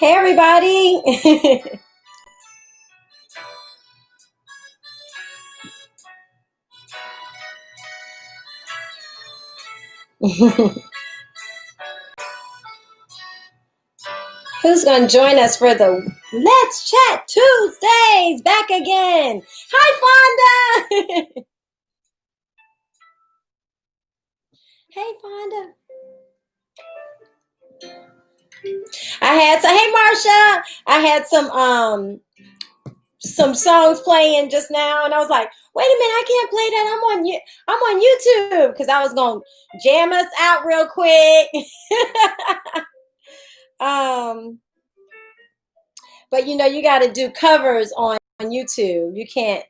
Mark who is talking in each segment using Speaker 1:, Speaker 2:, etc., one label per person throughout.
Speaker 1: Hey, everybody. Who's going to join us for the Let's Chat Tuesdays back again? Hi, Fonda. Hey, Fonda. Hey, Marsha. I had some songs playing just now, and I was like, wait a minute, I can't play that. I'm on YouTube because I was going to jam us out real quick. But you got to do covers on YouTube. You can't.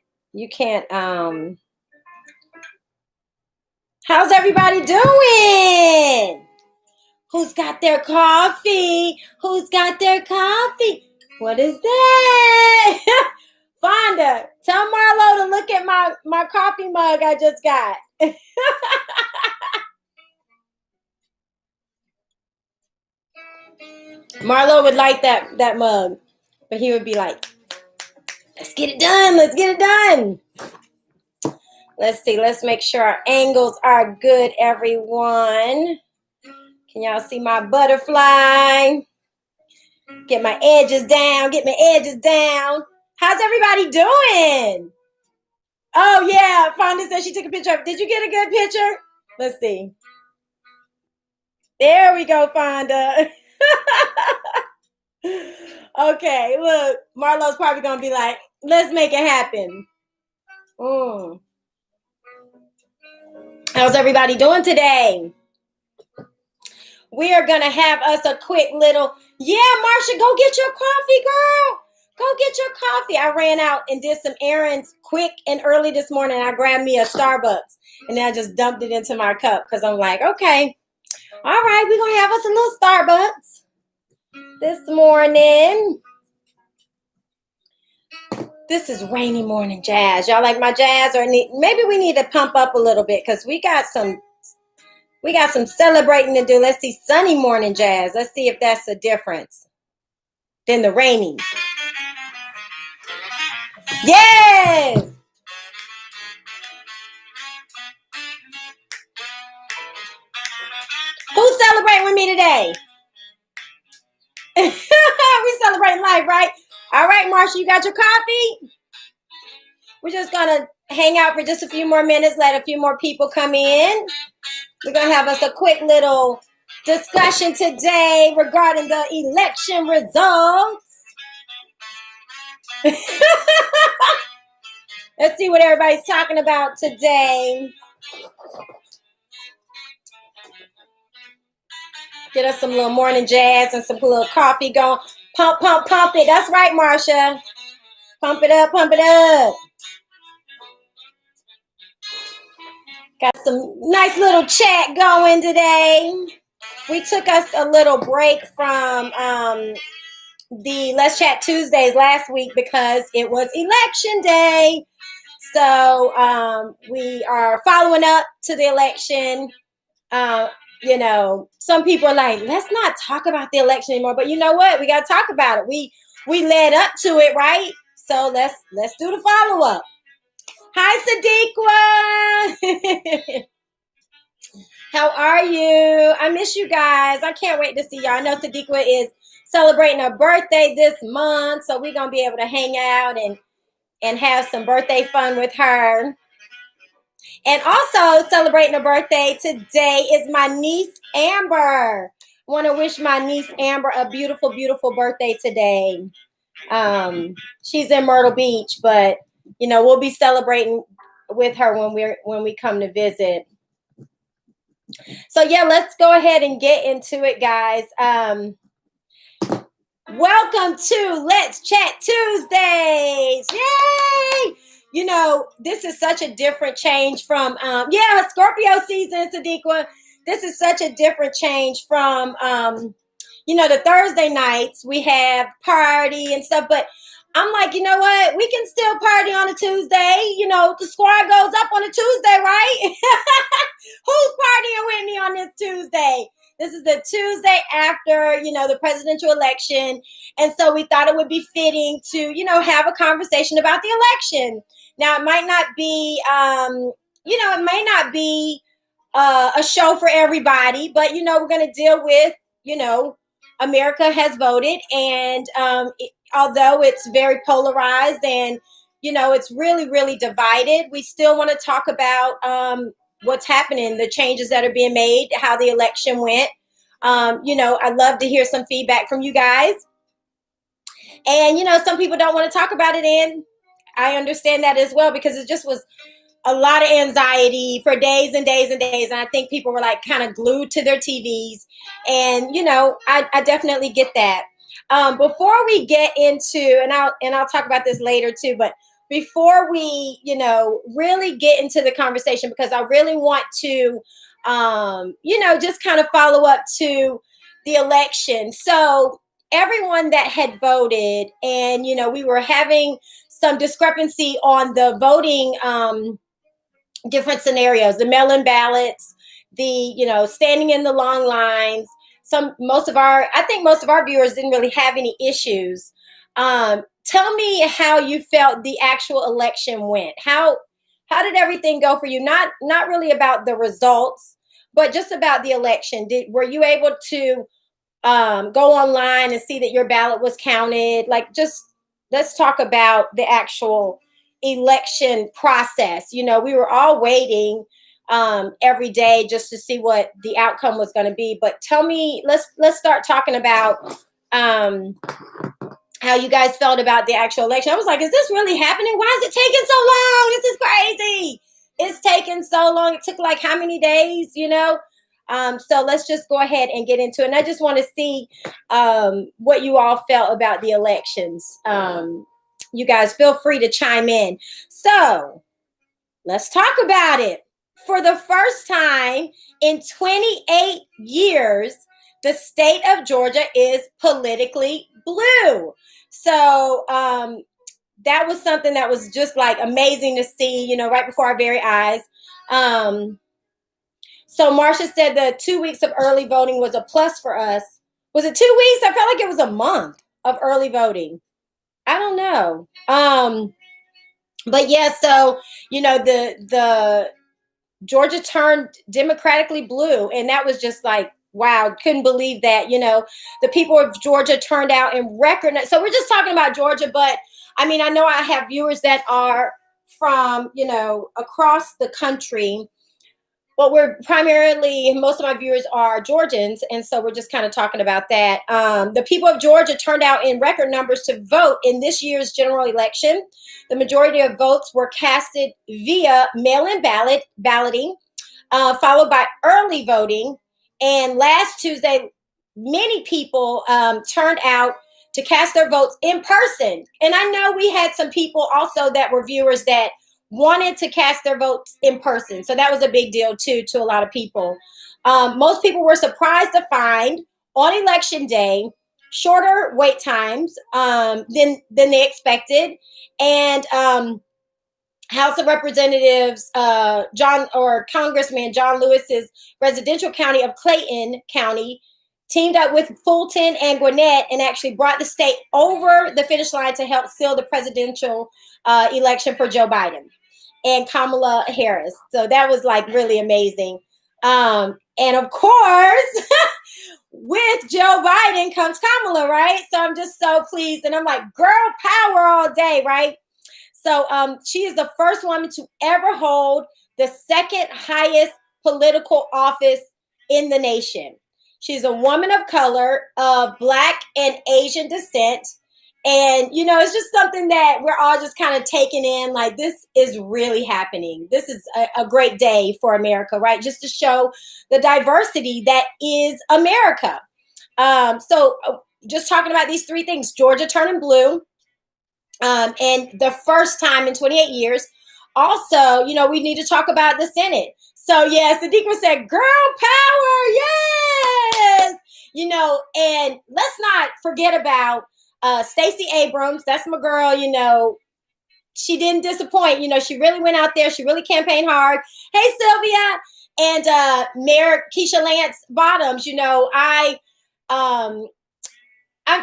Speaker 1: How's everybody doing? Who's got their coffee? Who's got their coffee? What is that? Fonda, tell Marlo to look at my coffee mug I just got. Marlo would like that mug, but he would be like, let's get it done. Let's get it done. Let's see. Let's make sure our angles are good, everyone. Can y'all see my butterfly? Get my edges down. Get my edges down. How's everybody doing? Oh, yeah. Fonda said she took a picture. Did you get a good picture? Let's see. There we go, Fonda. Okay, look. Marlo's probably going to be like, let's make it happen. How's everybody doing today? We are going to have us a quick little, yeah, Marsha, go get your coffee, girl. Go get your coffee. I ran out and did some errands quick and early this morning. I grabbed me a Starbucks and then I just dumped it into my cup because I'm like, okay, all right, we're going to have us a little Starbucks this morning. This is rainy morning jazz. Y'all like my jazz? Or maybe we need to pump up a little bit because we got some celebrating to do. Let's see, sunny morning jazz. Let's see if that's a difference than the rainy. Yes! Who's celebrating with me today? We celebrating life, right? All right, Marsha, you got your coffee? We're just going to hang out for just a few more minutes, let a few more people come in. We're going to have us a quick little discussion today regarding the election results. Let's see what everybody's talking about today. Get us some little morning jazz and some little coffee going. Pump, pump, pump it. That's right, Marsha. Pump it up, pump it up. Got some nice little chat going today. We took us a little break from the Let's Chat Tuesdays last week because it was election day. So we are following up to the election. Some people are like, let's not talk about the election anymore. But you know what? We got to talk about it. We led up to it, right? So let's do the follow-up. Hi, Sadiqa. How are you? I miss you guys. I can't wait to see y'all. I know Sadiqa is celebrating her birthday this month, so we're going to be able to hang out and have some birthday fun with her. And also celebrating her birthday today is my niece, Amber. I want to wish my niece, Amber, a beautiful, beautiful birthday today. She's in Myrtle Beach, but, we'll be celebrating with her when we come to visit. So, yeah, let's go ahead and get into it, guys. Welcome to Let's Chat Tuesdays. Yay! This is such a different change from, Scorpio season, Sadiqa. This is such a different change from, the Thursday nights. We have party and stuff, but I'm like, you know what? We can still party on a Tuesday. The squad goes up on a Tuesday, right? Who's partying with me on this Tuesday? This is the Tuesday after, the presidential election. And so we thought it would be fitting to, have a conversation about the election. Now, it might not be, it may not be a show for everybody, but, we're going to deal with, America has voted. And although it's very polarized and, it's really, really divided, we still want to talk about what's happening, the changes that are being made, how the election went. I'd love to hear some feedback from you guys. And, some people don't want to talk about it, and I understand that as well, because it just was a lot of anxiety for days and days and days. And I think people were like kind of glued to their TVs. And, I definitely get that. Before we get into, and I'll talk about this later too, but before we, really get into the conversation, because I really want to, just kind of follow up to the election. So everyone that had voted, and, we were having some discrepancy on the voting, different scenarios, the mail-in ballots, the, standing in the long lines. Most of our viewers didn't really have any issues. Tell me how you felt the actual election went. How did everything go for you? Not really about the results, but just about the election. Were you able to go online and see that your ballot was counted? Like, just let's talk about the actual election process. We were all waiting every day just to see what the outcome was going to be. But tell me, let's start talking about how you guys felt about the actual election. I was like, is this really happening? Why is it taking so long? This is crazy. It's taking so long. It took like how many days, So let's just go ahead and get into it. And I just want to see what you all felt about the elections. You guys feel free to chime in. So let's talk about it. For the first time in 28 years, the state of Georgia is politically blue. So that was something that was just like amazing to see, right before our very eyes. So Marcia said the 2 weeks of early voting was a plus for us. Was it 2 weeks? I felt like it was a month of early voting. I don't know. But yeah, so, the Georgia turned democratically blue. And that was just like, wow, couldn't believe that, the people of Georgia turned out in record. So we're just talking about Georgia, but I mean, I know I have viewers that are from, across the country, but most of my viewers are Georgians. And so we're just kind of talking about that. The people of Georgia turned out in record numbers to vote in this year's general election. The majority of votes were casted via mail-in balloting, followed by early voting. And last Tuesday, many people turned out to cast their votes in person. And I know we had some people also that were viewers that wanted to cast their votes in person. So that was a big deal too to a lot of people. Most people were surprised to find on election day shorter wait times than they expected. And House of Representatives Congressman John Lewis's residential county of Clayton County teamed up with Fulton and Gwinnett and actually brought the state over the finish line to help seal the presidential election for Joe Biden and Kamala Harris. So that was like really amazing. And of course, with Joe Biden comes Kamala, right? So I'm just so pleased. And I'm like, girl power all day, right? So she is the first woman to ever hold the second highest political office in the nation. She's a woman of color, of Black and Asian descent. And, it's just something that we're all just kind of taking in, like, this is really happening. This is a great day for America, right? Just to show the diversity that is America. So just talking about these three things, Georgia turning blue, and the first time in 28 years. Also, we need to talk about the Senate. So, yes, Sadiqa said, girl power, yes! And let's not forget about Stacey Abrams. That's my girl, she didn't disappoint. She really went out there. She really campaigned hard. Hey, Sylvia. And Mayor Keisha Lance Bottoms, I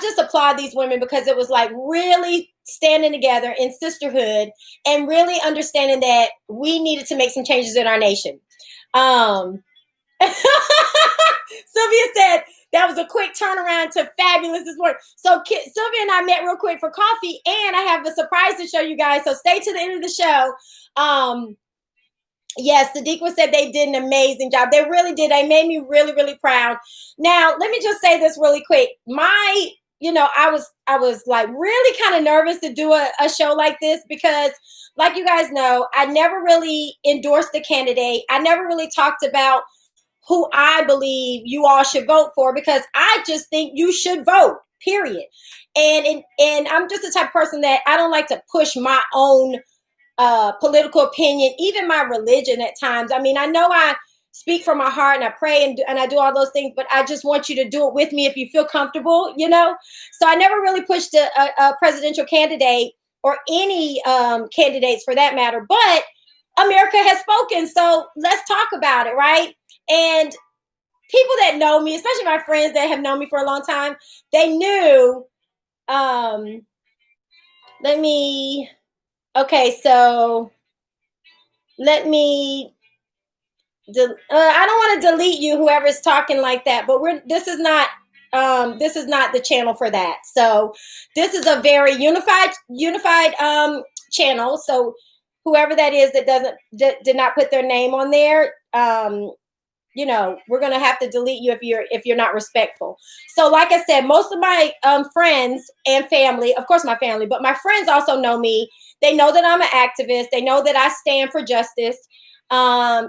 Speaker 1: just applaud these women because it was like really standing together in sisterhood and really understanding that we needed to make some changes in our nation. Sylvia said that was a quick turnaround to fabulous this morning. So Sylvia and I met real quick for coffee, and I have a surprise to show you guys. So stay to the end of the show. Yes, Sadiqa said they did an amazing job. They really did. They made me really, really proud. Now, let me just say this really quick. I was like really kind of nervous to do a show like this because, like you guys know, I never really endorsed the candidate. I never really talked about who I believe you all should vote for because I just think you should vote, period. And I'm just the type of person that I don't like to push my own political opinion, even my religion at times. I mean, I know I speak from my heart and I pray and I do all those things, but I just want you to do it with me if you feel comfortable, So I never really pushed a presidential candidate or any candidates for that matter, but America has spoken. So let's talk about it, right? And people that know me, especially my friends that have known me for a long time, they knew, okay, so let me, I don't want to delete you, whoever's talking like that, but this is not the channel for that. So this is a very unified channel. So whoever that is that did not put their name on there, we're going to have to delete you if you're not respectful. So like I said, most of my friends and family, of course my family, but my friends also know me. They know that I'm an activist. They know that I stand for justice. I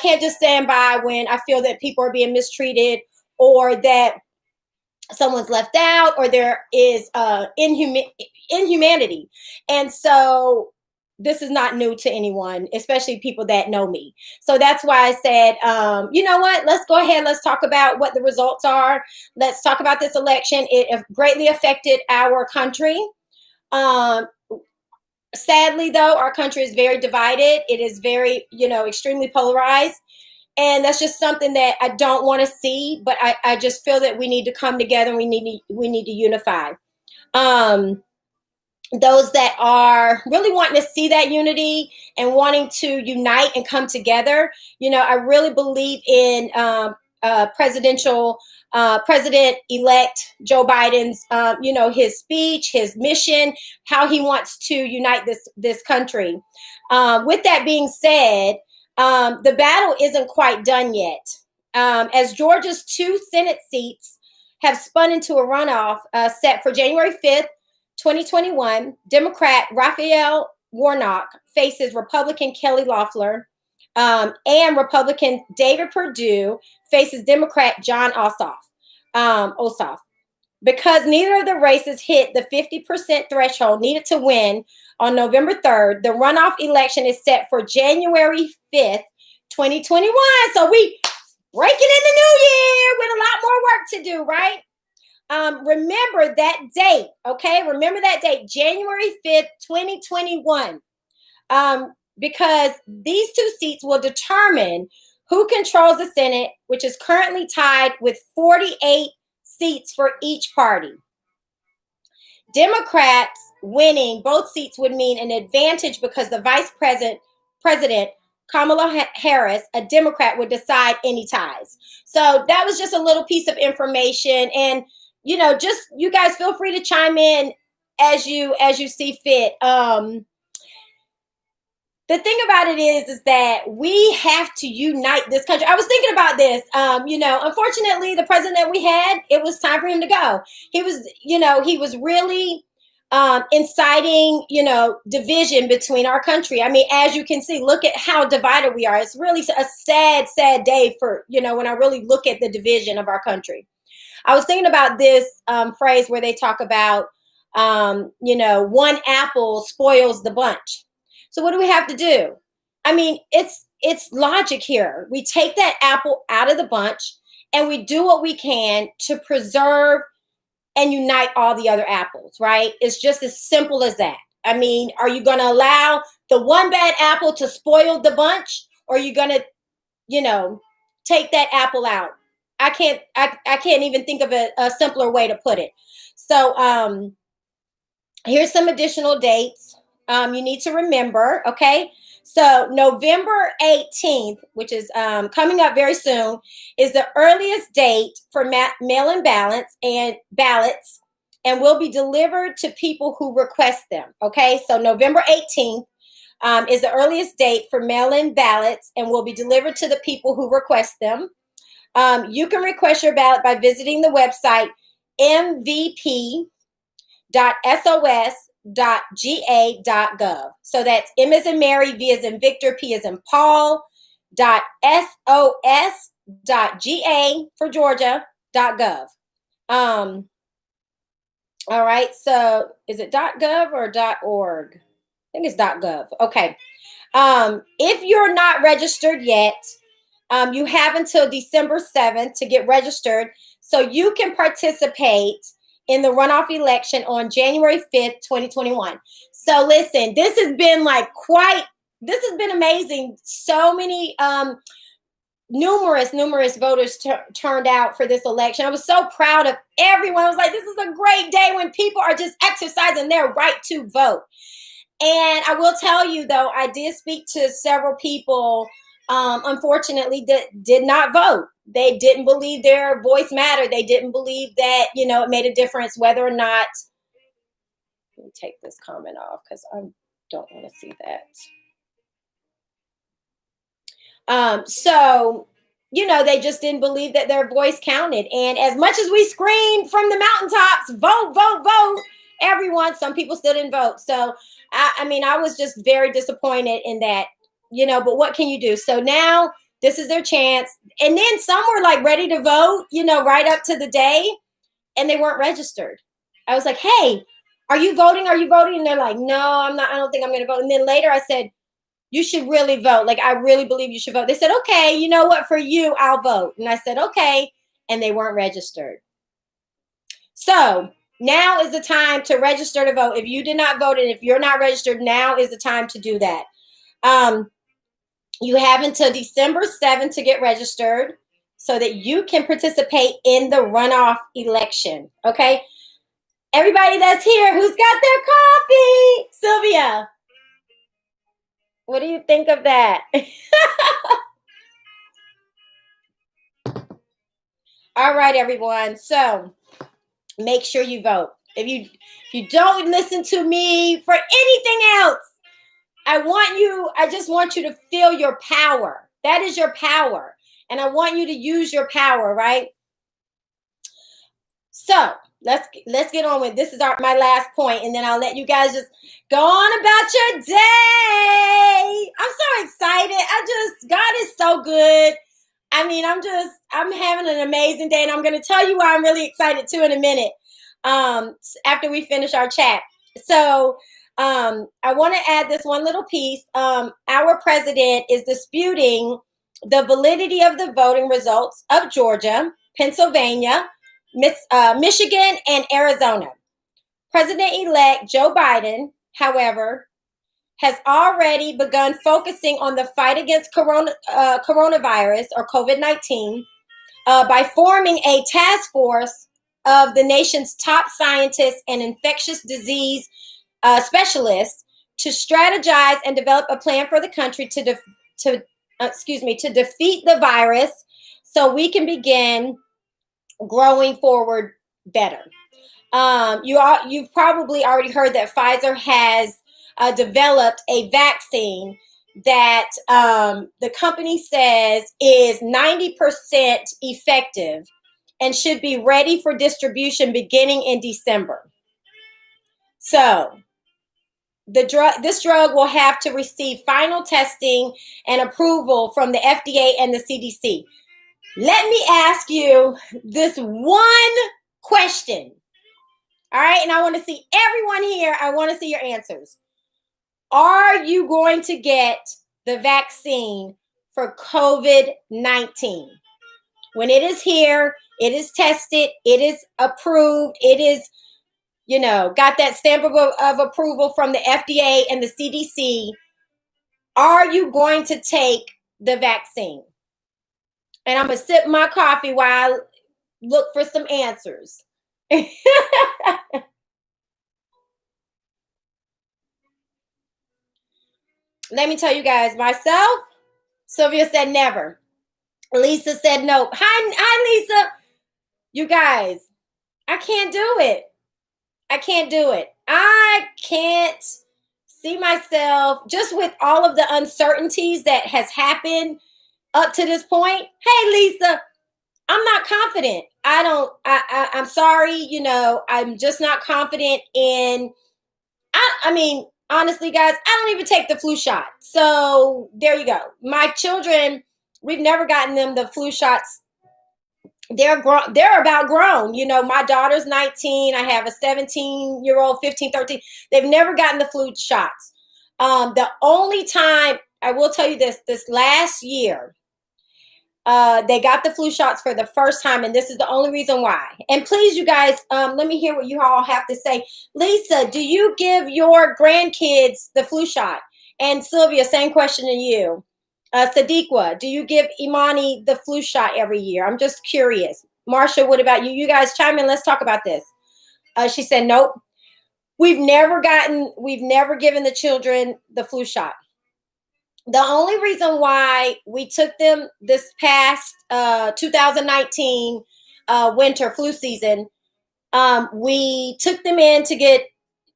Speaker 1: can't just stand by when I feel that people are being mistreated or that someone's left out or there is inhumanity. And so this is not new to anyone, especially people that know me. So that's why I said, you know what, let's go ahead. Let's talk about what the results are. Let's talk about this election. It greatly affected our country. Sadly, though, our country is very divided. It is very, extremely polarized. And that's just something that I don't want to see. But I just feel that we need to come together. And we need to unify. Those that are really wanting to see that unity and wanting to unite and come together, I really believe in President-elect Joe Biden's, his speech, his mission, how he wants to unite this country. With that being said, the battle isn't quite done yet. As Georgia's 2 Senate seats have spun into a runoff set for January 5th, 2021, Democrat Raphael Warnock faces Republican Kelly Loeffler, and Republican David Perdue faces Democrat John Ossoff. Because neither of the races hit the 50% threshold needed to win on November 3rd, the runoff election is set for January 5th, 2021. So we breaking in the new year with a lot more work to do, right? Remember that date, okay? Remember that date, January 5th, 2021. Because these 2 seats will determine who controls the Senate, which is currently tied with 48 seats for each party. Democrats winning both seats would mean an advantage because the vice president Kamala Harris, a Democrat, would decide any ties. So that was just a little piece of information. And, just you guys feel free to chime in as you see fit. The thing about it is that we have to unite this country. I was thinking about this. Unfortunately, the president that we had, it was time for him to go. He was really inciting, division between our country. I mean, as you can see, look at how divided we are. It's really a sad, sad day for, when I really look at the division of our country. I was thinking about this phrase where they talk about, one apple spoils the bunch. So what do we have to do? I mean, it's logic here. We take that apple out of the bunch and we do what we can to preserve and unite all the other apples, right? It's just as simple as that. I mean, are you going to allow the one bad apple to spoil the bunch, or are you going to take that apple out. I can't even think of a simpler way to put it. So here's some additional dates you need to remember. Okay. So November 18th, which is coming up very soon, is the earliest date for mail-in ballots and will be delivered to people who request them. Okay. So November 18th is the earliest date for mail-in ballots and will be delivered to the people who request them. You can request your ballot by visiting the website mvp.sos.ga.gov. So that's M as in Mary, V as in Victor, P as in Paul, .sos.ga for Georgia.gov. All right. So is it .gov or .org? I think it's .gov. Okay. If you're not registered yet, you have until December 7th to get registered so you can participate in the runoff election on January 5th, 2021. So listen, this has been amazing. So many numerous voters turned out for this election. I was so proud of everyone. I was like, this is a great day when people are just exercising their right to vote. And I will tell you, though, I did speak to several people, unfortunately, that did not vote. They didn't believe their voice mattered. They didn't believe that, it made a difference whether or not. Let me take this comment off because I don't want to see that. So, they just didn't believe that their voice counted. And as much as we screamed from the mountaintops, vote, vote, vote, everyone, some people still didn't vote. So, I was just very disappointed in that, but what can you do? So now this is their chance. And then some were like ready to vote, right up to the day, and they weren't registered. I was like, hey, are you voting? Are you voting? And they're like, no, I'm not. I don't think I'm going to vote. And then later I said, you should really vote. Like, I really believe you should vote. They said, okay, you know what? For you, I'll vote. And I said, okay. And they weren't registered. So now is the time to register to vote. If you did not vote and if you're not registered, now is the time to do that. You have until December 7th to get registered so that you can participate in the runoff election. Okay. Everybody that's here, who's got their coffee? Sylvia, what do you think of that? All right, everyone. So make sure you vote. If you don't listen to me for anything else, I just want you to feel your power. That is your power. And I want you to use your power, right? So let's get on with this. Is my last point, and then I'll let you guys just go on about your day. I'm so excited. God is so good. I'm having an amazing day, and I'm going to tell you why I'm really excited too in a minute, after we finish our chat. So I want to add this one little piece. Our president is disputing the validity of the voting results of Georgia, Pennsylvania, Michigan, and Arizona. President-elect Joe Biden, however, has already begun focusing on the fight against coronavirus or COVID-19 by forming a task force of the nation's top scientists and infectious disease specialists to strategize and develop a plan for the country to defeat the virus so we can begin growing forward better. You've probably already heard that Pfizer has developed a vaccine that the company says is 90% effective and should be ready for distribution beginning in December. So this drug will have to receive final testing and approval from the FDA and the CDC. Let me ask you this one question. All right. And I want to see everyone here. I want to see your answers. Are you going to get the vaccine for COVID-19? When it is here, it is tested, it is approved, it is, got that stamp of approval from the FDA and the CDC. Are you going to take the vaccine? And I'm going to sip my coffee while I look for some answers. Let me tell you guys, myself, Sylvia said never. Lisa said no. Hi, Lisa. You guys, I can't do it. I can't do it. I can't see myself just with all of the uncertainties that has happened up to this point. Hey, Lisa, I'm not confident. I'm sorry. You know, I'm just not confident in, I mean, honestly, guys, I don't even take the flu shot. So there you go. My children, we've never gotten them the flu shots. They're grown. They're about grown. You know, my daughter's 19. I have a 17-year-old, 15, 13. They've never gotten the flu shots. The only time, I will tell you this last year, they got the flu shots for the first time, and this is the only reason why. And please, you guys, let me hear what you all have to say. Lisa, do you give your grandkids the flu shot? And Sylvia, same question to you. Sadiqa, do you give Imani the flu shot every year? I'm just curious. Marsha, what about you? You guys chime in. Let's talk about this. She said, nope. We've never given the children the flu shot. The only reason why we took them this past 2019 winter flu season, we took them in to get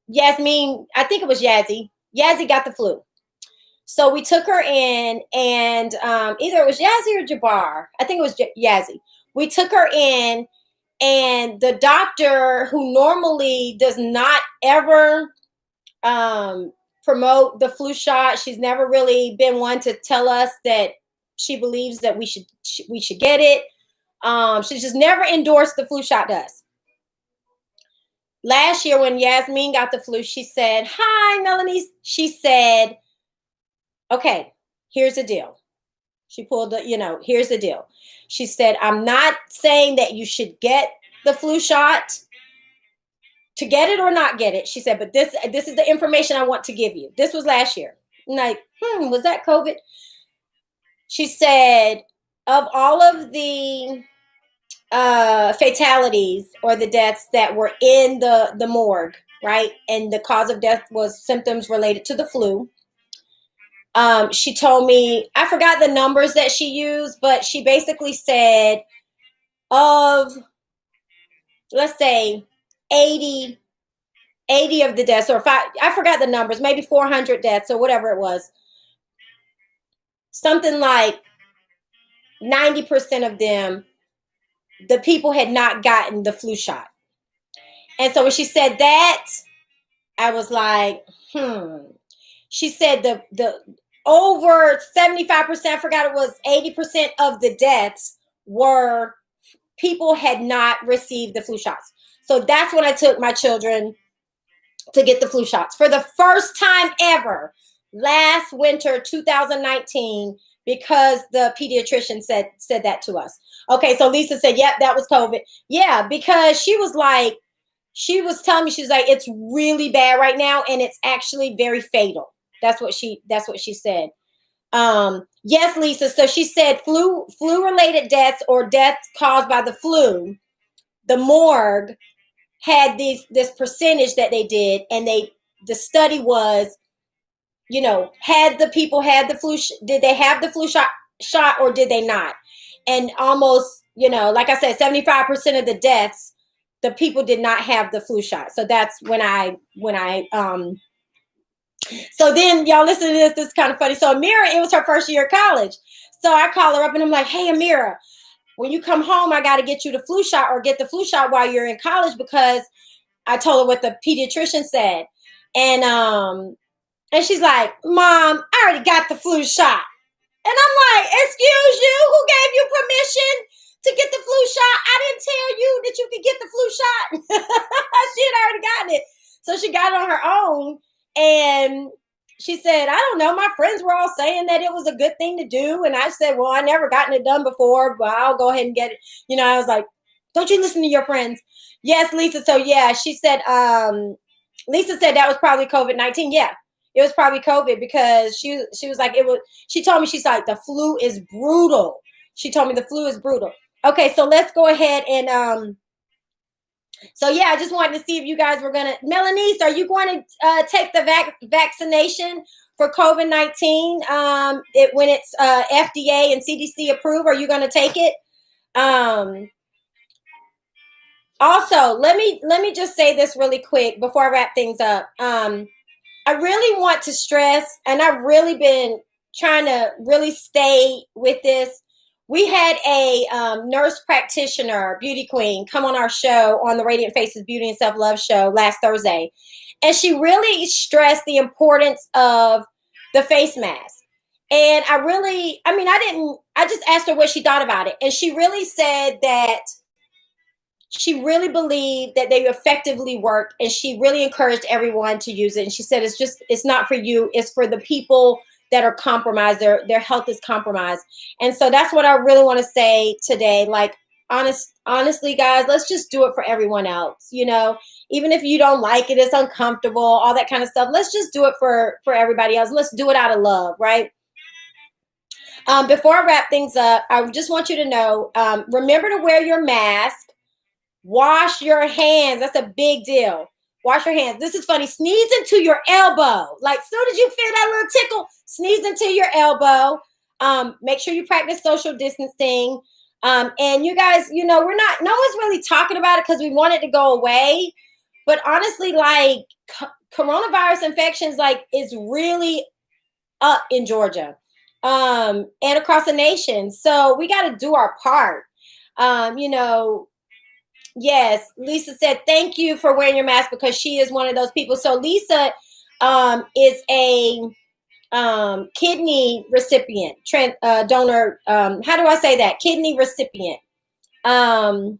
Speaker 1: Yasmin. I think it was Yazzie. Yazzie got the flu. So we took her in, and either it was Yazzie or Jabbar. I think it was Yazzie. We took her in, and the doctor, who normally does not ever promote the flu shot, she's never really been one to tell us that she believes that we should get it. She's just never endorsed the flu shot to us. Last year when Yasmin got the flu, she said, "Hi, Melanie." She said, "Okay, here's the deal." She pulled here's the deal. She said, "I'm not saying that you should get the flu shot, to get it or not get it." She said, "But this is the information I want to give you." This was last year. I'm like, was that COVID? She said, of all of the fatalities or the deaths that were in the morgue, right? And the cause of death was symptoms related to the flu. She told me, I forgot the numbers that she used, but she basically said of, let's say, 80 of the deaths, or I forgot the numbers, maybe 400 deaths or whatever it was. Something like 90% of them, the people had not gotten the flu shot. And so when she said that, I was like, She said the over 75%, I forgot it was 80% of the deaths were people had not received the flu shots. So that's when I took my children to get the flu shots for the first time ever last winter 2019, because the pediatrician said that to us. Okay, so Lisa said, yep, that was COVID. Yeah, because she was telling me, she's like, it's really bad right now, and it's actually very fatal. That's what she said. Yes, Lisa. So she said flu related deaths or deaths caused by the flu, the morgue had this percentage that they did, and the study was, had the people had the flu, did they have the flu shot or did they not? And almost, like I said, 75% of the deaths, the people did not have the flu shot. So that's when I so then y'all listen to this. This is kind of funny. So Amira, it was her first year of college. So I call her up and I'm like, hey, Amira, when you come home, I got to get you the flu shot, or get the flu shot while you're in college, because I told her what the pediatrician said. And she's like, Mom, I already got the flu shot. And I'm like, excuse you, who gave you permission to get the flu shot? I didn't tell you that you could get the flu shot. She had already gotten it. So she got it on her own. And she said, I don't know, my friends were all saying that it was a good thing to do. And I said, well, I never gotten it done before, but I'll go ahead and get it. I was like, don't you listen to your friends? Yes, Lisa. So yeah, she said, Lisa said that was probably COVID-19. Yeah, it was probably COVID, because she was like, she told me, she's like, the flu is brutal. She told me the flu is brutal. Okay, so let's go ahead and so yeah, I just wanted to see if you guys were gonna. Melanie, are you going to take the vaccination for COVID-19 when it's FDA and CDC approved? Are you going to take it? Also, let me just say this really quick before I wrap things up. I really want to stress, and I've really been trying to really stay with this. We had a nurse practitioner, beauty queen, come on our show on the Radiant Faces Beauty and Self-Love show last Thursday. And she really stressed the importance of the face mask. And I just asked her what she thought about it. And she really said that she really believed that they effectively worked, and she really encouraged everyone to use it. And she said, it's not for you, it's for the people that are compromised. Their health is compromised. And so that's what I really want to say today. Like, honestly, guys, let's just do it for everyone else. You know, even if you don't like it, it's uncomfortable, all that kind of stuff. Let's just do it for everybody else. Let's do it out of love, right? Before I wrap things up, I just want you to know, remember to wear your mask. Wash your hands. That's a big deal. Wash your hands. This is funny. Sneeze into your elbow. Like, soon as you feel that little tickle, sneeze into your elbow. Make sure you practice social distancing. And you guys, you know, no one's really talking about it because we want it to go away. But honestly, like, coronavirus infections, like, is really up in Georgia and across the nation. So we got to do our part. Yes, Lisa said, thank you for wearing your mask, because she is one of those people. So Lisa is a kidney recipient, donor. How do I say that? Kidney recipient. And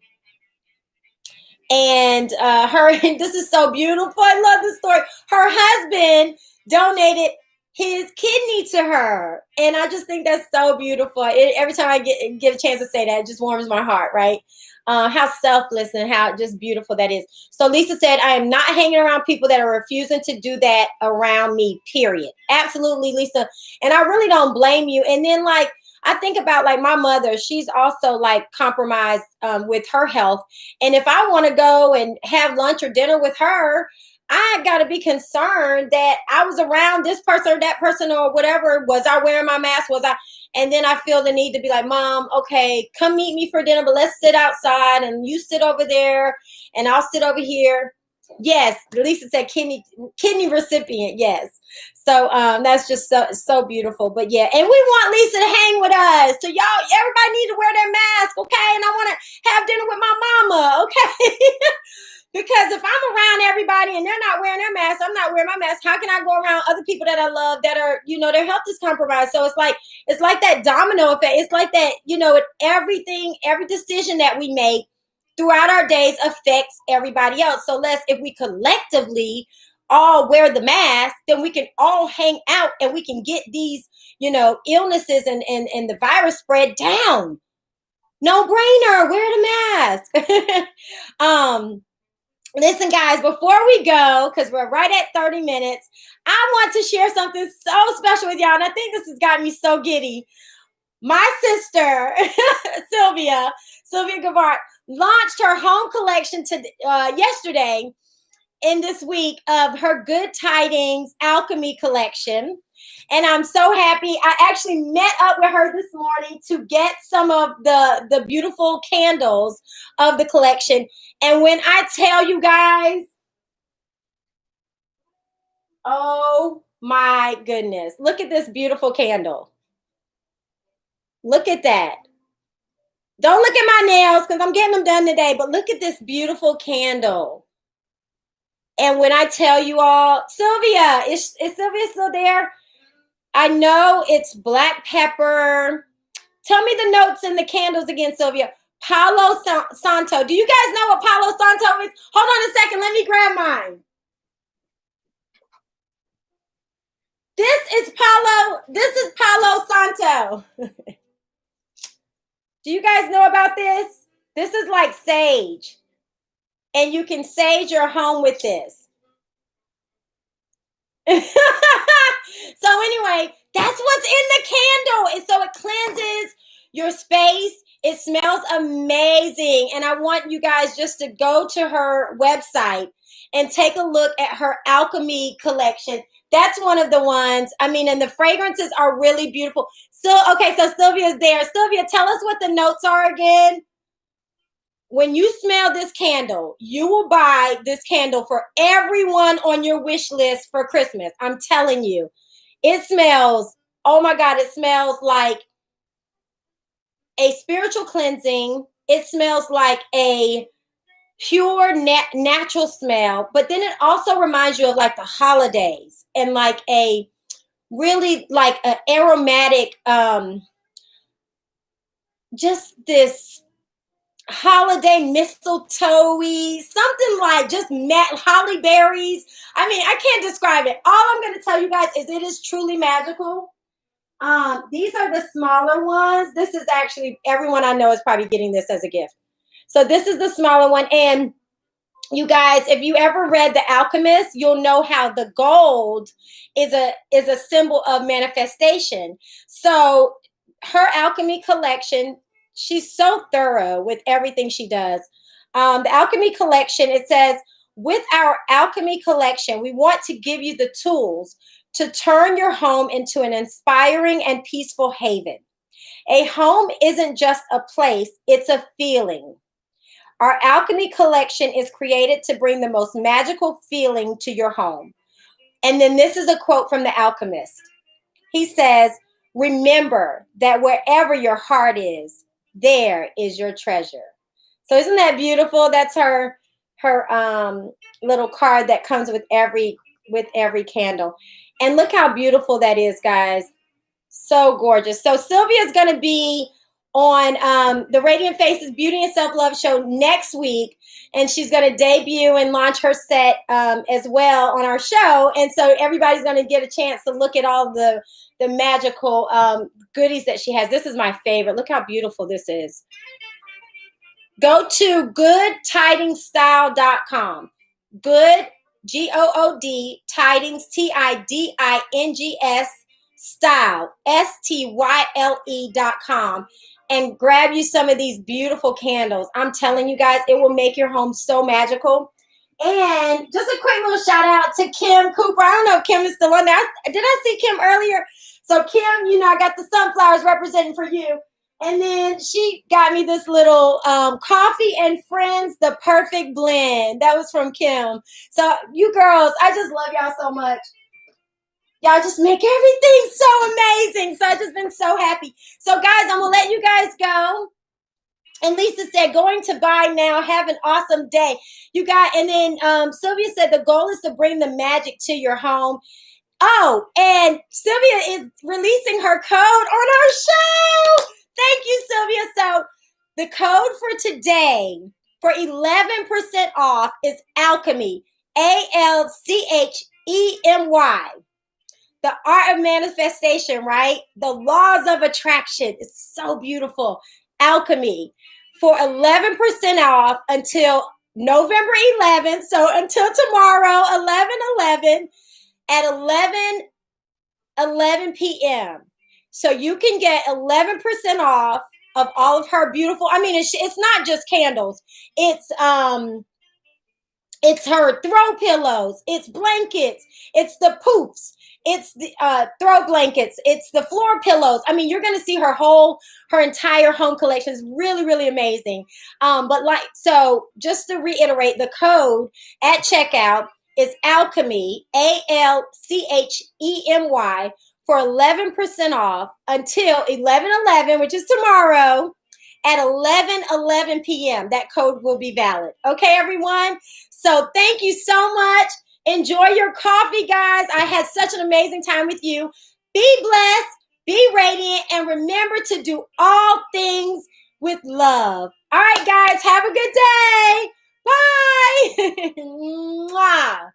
Speaker 1: this is so beautiful. I love this story. Her husband donated his kidney to her. And I just think that's so beautiful. Every time I get a chance to say that, it just warms my heart, right? How selfless and how just beautiful that is. So Lisa said, I am not hanging around people that are refusing to do that around me, period. Absolutely, Lisa. And I really don't blame you. And then, like, I think about, like, my mother. She's also, like, compromised with her health. And if I want to go and have lunch or dinner with her, I got to be concerned that I was around this person or that person or whatever. Was I wearing my mask? And then I feel the need to be like, Mom, okay, come meet me for dinner, but let's sit outside and you sit over there and I'll sit over here. Yes, Lisa said kidney recipient. Yes. So that's just so beautiful. But yeah, and we want Lisa to hang with us. So y'all, everybody need to wear their mask, okay? And I want to have dinner with my mama, okay? Because if I'm around everybody and they're not wearing their mask, I'm not wearing my mask. How can I go around other people that I love that are, you know, their health is compromised? So it's like that domino effect. It's like that, you know, every decision that we make throughout our days affects everybody else. So if we collectively all wear the mask, then we can all hang out and we can get these, you know, illnesses and the virus spread down. No brainer, wear the mask. Listen, guys, before we go, because we're right at 30 minutes, I want to share something so special with y'all. And I think this has got me so giddy. My sister, Sylvia Gavart, launched her home collection yesterday in this week of her Good Tidings Alchemy collection. And I'm so happy. I actually met up with her this morning to get some of the beautiful candles of the collection. And when I tell you guys, oh my goodness, look at this beautiful candle. Look at that. Don't look at my nails because I'm getting them done today, but look at this beautiful candle. And when I tell you all, Sylvia, is Sylvia still there? I know it's black pepper. Tell me the notes in the candles again, Sylvia. Palo Santo. Do you guys know what Palo Santo is? Hold on a second. Let me grab mine. This is Palo Santo. Do you guys know about this? This is like sage. And you can sage your home with this. So anyway, that's what's in the candle. And so it cleanses your space. It smells amazing. And I want you guys just to go to her website and take a look at her alchemy collection. That's one of the ones. I mean, and the fragrances are really beautiful. So, okay, so Sylvia's there. Sylvia, tell us what the notes are again. When you smell this candle, you will buy this candle for everyone on your wish list for Christmas. I'm telling you, it smells, oh my God, it smells like a spiritual cleansing. It smells like a pure natural smell, but then it also reminds you of like the holidays and like a really like an aromatic, just this holiday mistletoe-y, something like just holly berries. I mean, I can't describe it. All I'm going to tell you guys is it is truly magical. These are the smaller ones. This is actually, everyone I know is probably getting this as a gift. So this is the smaller one. And you guys, if you ever read The Alchemist, you'll know how the gold is a symbol of manifestation. So her alchemy collection, she's so thorough with everything she does. The alchemy collection, it says, with our alchemy collection, we want to give you the tools to turn your home into an inspiring and peaceful haven. A home isn't just a place, it's a feeling. Our alchemy collection is created to bring the most magical feeling to your home. And then this is a quote from The Alchemist. He says, remember that wherever your heart is, there is your treasure. So isn't that beautiful? That's her little card that comes with every candle. And look how beautiful that is, guys. So gorgeous. So Sylvia's going to be on the Radiant Faces Beauty and Self-Love show next week. And she's going to debut and launch her set as well on our show. And so everybody's going to get a chance to look at all the magical goodies that she has. This is my favorite. Look how beautiful this is. Go to goodtidingsstyle.com. Good, G-O-O-D, tidings, T-I-D-I-N-G-S, style, S-T-Y-L-E.com, and grab you some of these beautiful candles. I'm telling you guys, it will make your home so magical. And just a quick little shout out to Kim Cooper. I don't know if Kim is still on there. Did I see Kim earlier? So Kim, you know, I got the sunflowers representing for you. And then she got me this little Coffee and Friends, the perfect blend. That was from Kim. So you girls, I just love y'all so much. Y'all just make everything so amazing. So I've just been so happy. So guys, I'm going to let you guys go. And Lisa said, going to buy now. Have an awesome day. You got, and then Sylvia said the goal is to bring the magic to your home. Oh, and Sylvia is releasing her code on our show. Thank you, Sylvia. So the code for today for 11% off is Alchemy, A-L-C-H-E-M-Y. The art of manifestation, right? The laws of attraction. It's so beautiful. Alchemy for 11% off until November 11th. So until tomorrow, 11/11 at 11 p.m. So you can get 11% off of all of her beautiful, I mean, it's not just candles. It's her throw pillows, it's blankets, it's the poofs, it's the throw blankets, it's the floor pillows. I mean, you're going to see her entire home collection is really, really amazing. But so just to reiterate, the code at checkout is Alchemy, A-L-C-H-E-M-Y, for 11% off until 11/11, which is tomorrow at 11:11 p.m. That code will be valid. Okay, everyone? So thank you so much. Enjoy your coffee, guys. I had such an amazing time with you. Be blessed, be radiant, and remember to do all things with love. All right, guys, have a good day. Bye. Mwah.